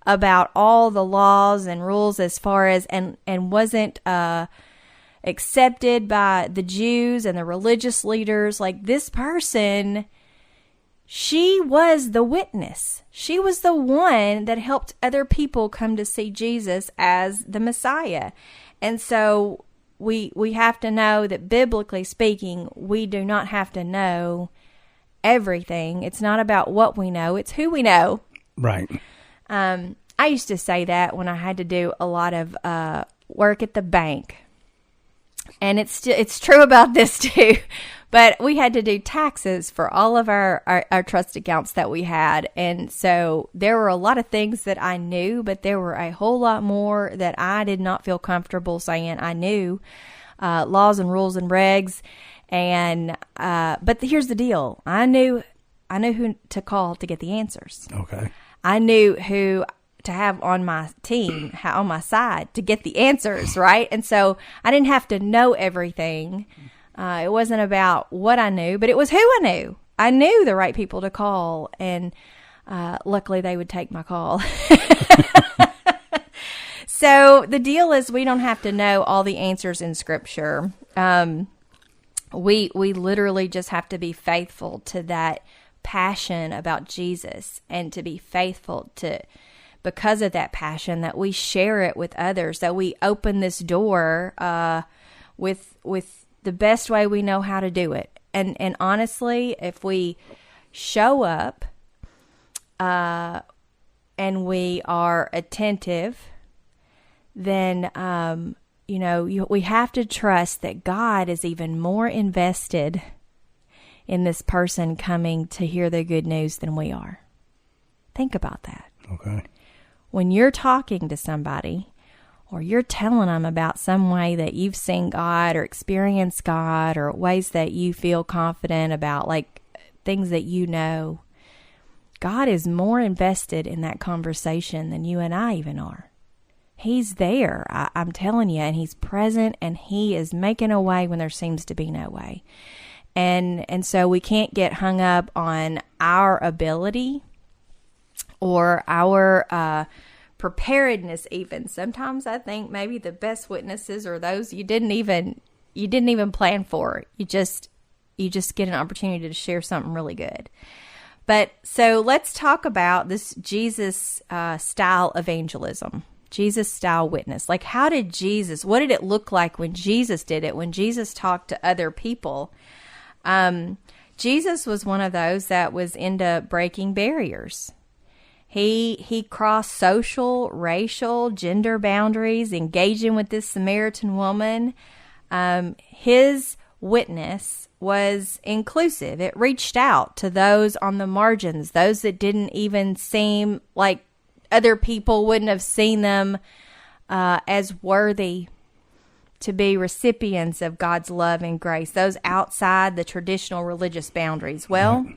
about all the laws and rules as far as, and wasn't accepted by the Jews and the religious leaders. Like, this person, she was the witness. She was the one that helped other people come to see Jesus as the Messiah. And so we have to know that, biblically speaking, we do not have to know everything. It's not about what we know, it's who we know. Right. I used to say that when I had to do a lot of work at the bank. And it's true about this too. But we had to do taxes for all of our trust accounts that we had. And so there were a lot of things that I knew, but there were a whole lot more that I did not feel comfortable saying I knew, laws and rules and regs. And but here's the deal. I knew who to call to get the answers. Okay. I knew who to have on my team, on my side, to get the answers, right? And so I didn't have to know everything. It wasn't about what I knew, but it was who I knew. I knew the right people to call, and luckily they would take my call. So the deal is, we don't have to know all the answers in Scripture. We literally just have to be faithful to that passion about Jesus, and to be faithful to, because of that passion, that we share it with others, that we open this door with the best way we know how to do it. And honestly, if we show up and we are attentive, then we have to trust that God is even more invested in this person coming to hear the good news than we are. Think about that. Okay. When you're talking to somebody, or you're telling them about some way that you've seen God or experienced God, or ways that you feel confident about, like things that you know, God is more invested in that conversation than you and I even are. He's there, I'm telling you, and He's present, and He is making a way when there seems to be no way. And so we can't get hung up on our ability or our preparedness even. Sometimes I think maybe the best witnesses are those you didn't even plan for. You just get an opportunity to share something really good. But so let's talk about this Jesus style evangelism. Jesus style witness. Like, what did it look like when Jesus did it, when Jesus talked to other people? Jesus was one of those that was into breaking barriers. He crossed social, racial, gender boundaries, engaging with this Samaritan woman. His witness was inclusive. It reached out to those on the margins, those that didn't even seem like other people wouldn't have seen them as worthy to be recipients of God's love and grace, those outside the traditional religious boundaries. Well,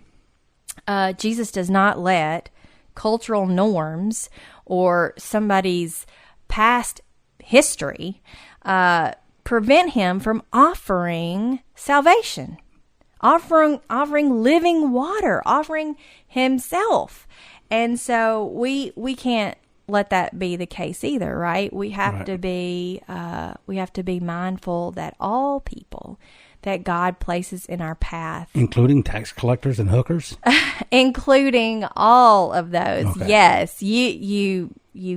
Jesus does not let cultural norms or somebody's past history prevent Him from offering salvation, offering living water, offering Himself. And so we can't let that be the case either, right? We have to be mindful that all people that God places in our path, including tax collectors and hookers, including all of those. Okay. Yes, you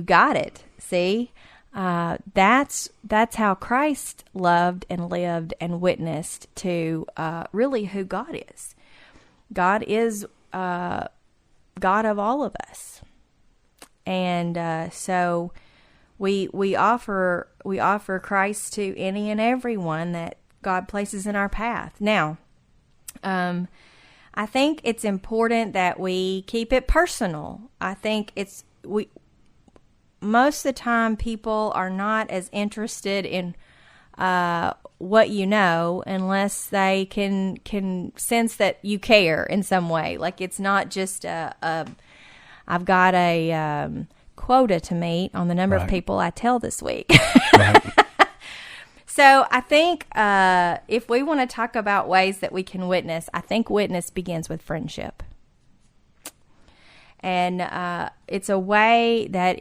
got it. See, that's how Christ loved and lived and witnessed to really who God is. God is God of all of us. And so we offer Christ to any and everyone that God places in our path. Now, I think it's important that we keep it personal. I think most of the time people are not as interested in what you know unless they can sense that you care in some way. Like, it's not just I've got a quota to meet on the number of people I tell this week. So I think if we want to talk about ways that we can witness, I think witness begins with friendship. And it's a way that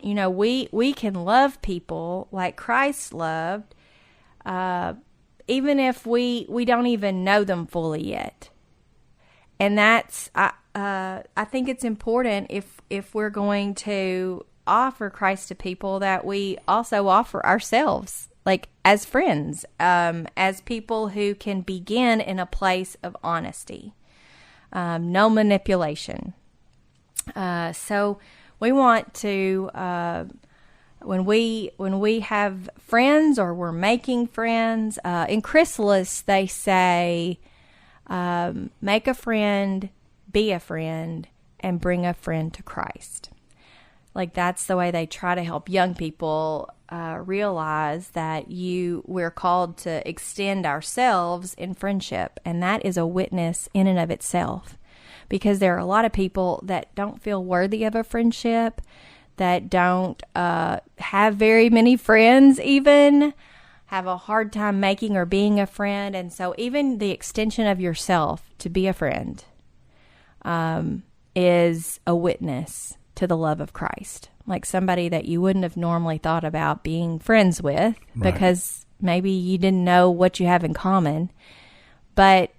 we can love people like Christ loved, even if we don't even know them fully yet. And that's I think it's important if we're going to offer Christ to people that we also offer ourselves, like as friends, as people who can begin in a place of honesty, no manipulation. So we want to, when we have friends or we're making friends, in Chrysalis they say, make a friend, be a friend, and bring a friend to Christ. Like that's the way they try to help young people realize that we're called to extend ourselves in friendship, and that is a witness in and of itself. Because there are a lot of people that don't feel worthy of a friendship, that don't have very many friends even, have a hard time making or being a friend. And so even the extension of yourself to be a friend is a witness to the love of Christ. Like somebody that you wouldn't have normally thought about being friends with, right, because maybe you didn't know what you have in common. But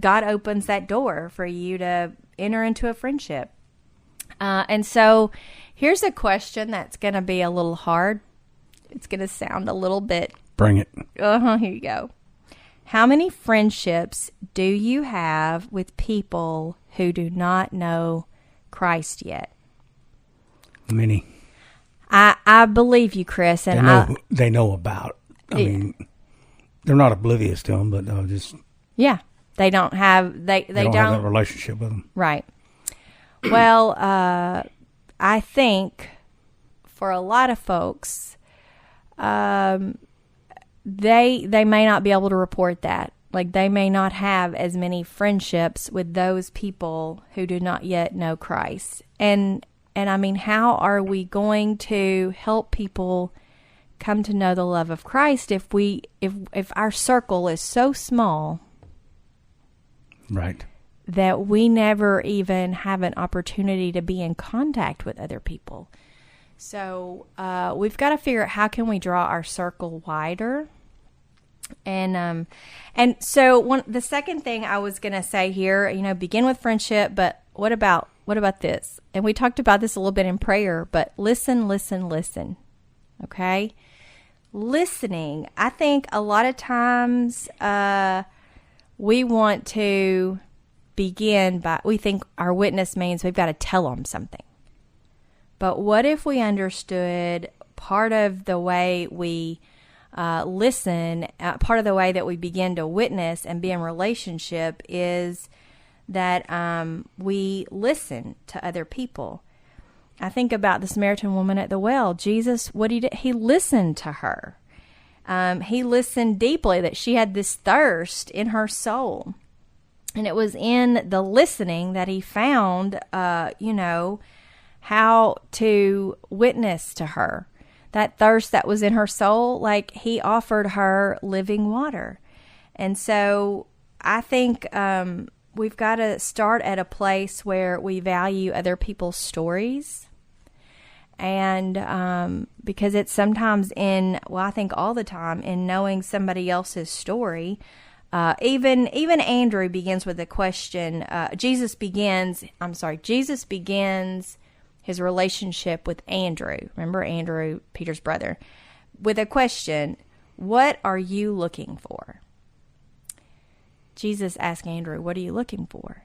God opens that door for you to enter into a friendship. And so here's a question that's going to be a little hard. It's going to sound a little bit... Bring it. Here you go. How many friendships do you have with people who do not know Christ yet? Many. I believe you, Chris. And they know about. I mean, they're not oblivious to them, but they'll just... Yeah. They don't have... They don't have that relationship with them. Right. Well, I think for a lot of folks, they may not be able to report that. Like they may not have as many friendships with those people who do not yet know Christ. And I mean, how are we going to help people come to know the love of Christ if our circle is so small, right, that we never even have an opportunity to be in contact with other people? So we've got to figure out how can we draw our circle wider. And so the second thing I was going to say here, begin with friendship, but what about this? And we talked about this a little bit in prayer, but listen. Okay? Listening. I think a lot of times we want to begin we think our witness means we've got to tell them something. But what if we understood part of the way we listen, part of the way that we begin to witness and be in relationship is that we listen to other people. I think about the Samaritan woman at the well. Jesus, what he did, he listened to her. He listened deeply that she had this thirst in her soul. And it was in the listening that he found, how to witness to her. That thirst that was in her soul, like he offered her living water. And so I think we've got to start at a place where we value other people's stories. And because it's sometimes I think all the time in knowing somebody else's story. Even Andrew begins with a question. Jesus begins his relationship with Andrew. Remember Andrew, Peter's brother, with a question: what are you looking for? Jesus asked Andrew, what are you looking for?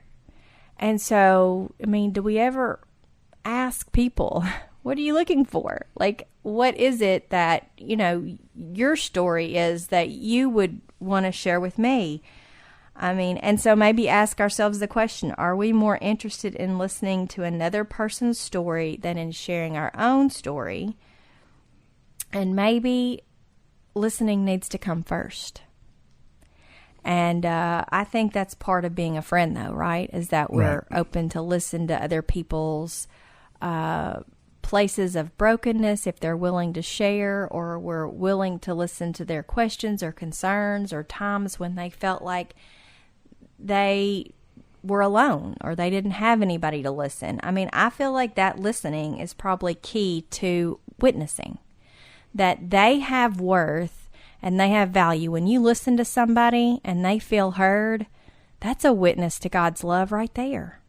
And so, do we ever ask people, what are you looking for? Like, what is it that, your story is that you would want to share with me? And so maybe ask ourselves the question, are we more interested in listening to another person's story than in sharing our own story? And maybe listening needs to come first. And I think that's part of being a friend, though, right? Is that we're open to listen to other people's places of brokenness if they're willing to share, or we're willing to listen to their questions or concerns or times when they felt like they were alone or they didn't have anybody to listen. I mean, I feel like that listening is probably key to witnessing, that they have worth and they have value. When you listen to somebody and they feel heard, that's a witness to God's love right there.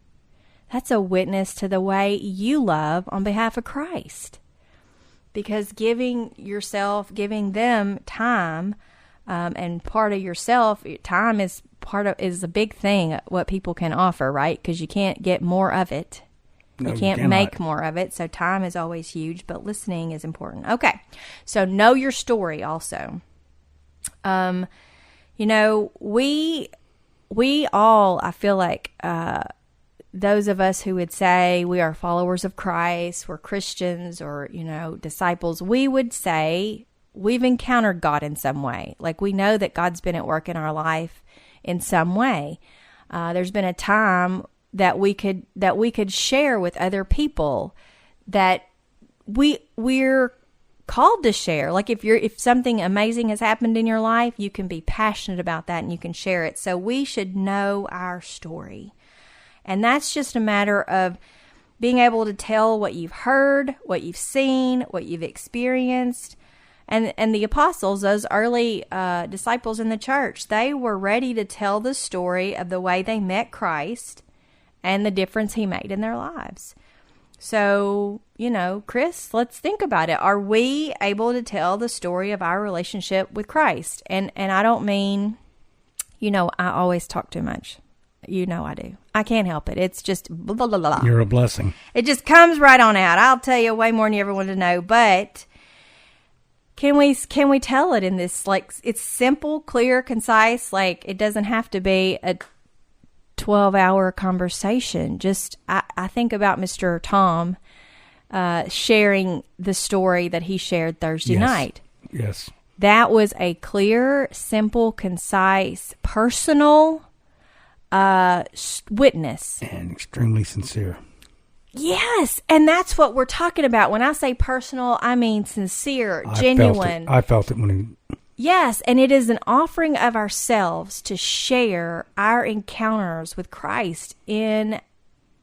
That's a witness to the way you love on behalf of Christ. Because giving them time, and part of yourself, time is a big thing, what people can offer, right? Because you can't get more of it. No, you can't make more of it. So time is always huge, but listening is important. Okay. So know your story also. We all, I feel like, those of us who would say we are followers of Christ, we're Christians or, disciples, we would say we've encountered God in some way. Like we know that God's been at work in our life in some way. There's been a time that we could share with other people that we're called to share. Like if something amazing has happened in your life, you can be passionate about that and you can share it. So we should know our story. And that's just a matter of being able to tell what you've heard, what you've seen, what you've experienced. And the apostles, those early disciples in the church, they were ready to tell the story of the way they met Christ and the difference he made in their lives. So, Chris, let's think about it. Are we able to tell the story of our relationship with Christ? And I don't mean, I always talk too much. I do. I can't help it. It's just blah, blah, blah, blah. You're a blessing. It just comes right on out. I'll tell you way more than you ever wanted to know. But can we tell it in this, like, it's simple, clear, concise. Like, it doesn't have to be a 12-hour conversation. Just, I think about Mr. Tom sharing the story that he shared Thursday night. Yes. That was a clear, simple, concise, personal witness. And extremely sincere. Yes, and that's what we're talking about. When I say personal, I mean sincere, genuine. I felt it when he... Yes, and it is an offering of ourselves to share our encounters with Christ in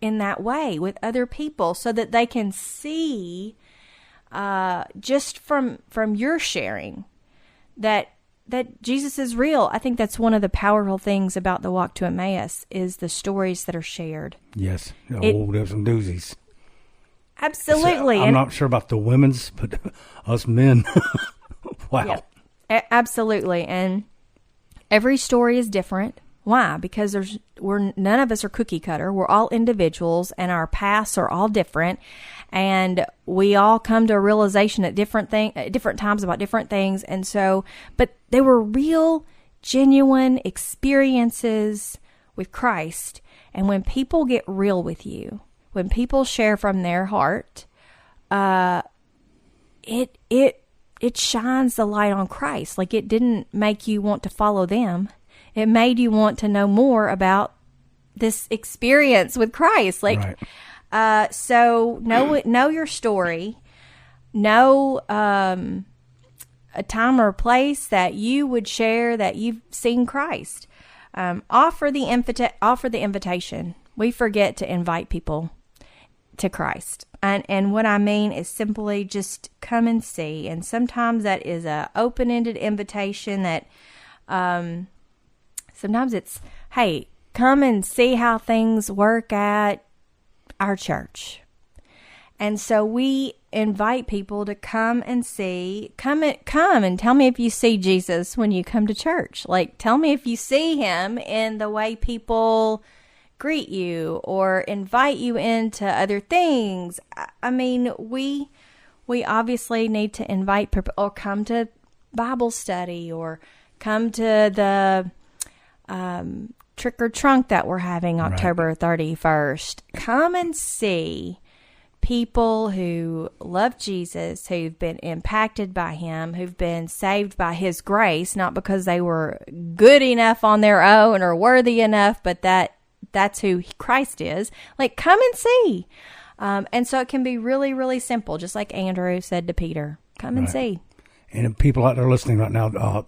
that way with other people so that they can see just from your sharing that Jesus is real. I think that's one of the powerful things about the walk to Emmaus is the stories that are shared. Yes, there's some doozies. Absolutely. I'm not sure about the women's, but us men, wow. Yeah, absolutely. And every story is different. Why? Because none of us are cookie cutter. We're all individuals, and our paths are all different. And we all come to a realization at different times about different things. And so, but they were real, genuine experiences with Christ. And when people get real with you, when people share from their heart, it shines the light on Christ. Like, it didn't make you want to follow them. It made you want to know more about this experience with Christ. Like, right. So know your story. Know a time or a place that you would share that you've seen Christ. Offer the invitation. We forget to invite people to Christ. And what I mean is simply just come and see. And sometimes that is a open-ended invitation that sometimes it's, hey, come and see how things work at our church. And so we invite people to come and see, come and tell me if you see Jesus when you come to church. Like, tell me if you see him in the way people greet you or invite you into other things. I mean, we obviously need to invite people, or come to Bible study, or come to the trick or trunk that we're having October 31st. Come and see people who love Jesus, who've been impacted by him, who've been saved by his grace, not because they were good enough on their own or worthy enough, but that's who Christ is. Like, come and see. And so it can be really, really simple, just like Andrew said to Peter. Come and see. And people out there listening right now,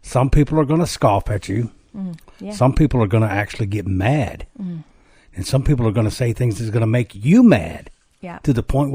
some people are going to scoff at you. Yeah. Some people are going to actually get mad. And some people are going to say things that's going to make you mad. Yeah. To the point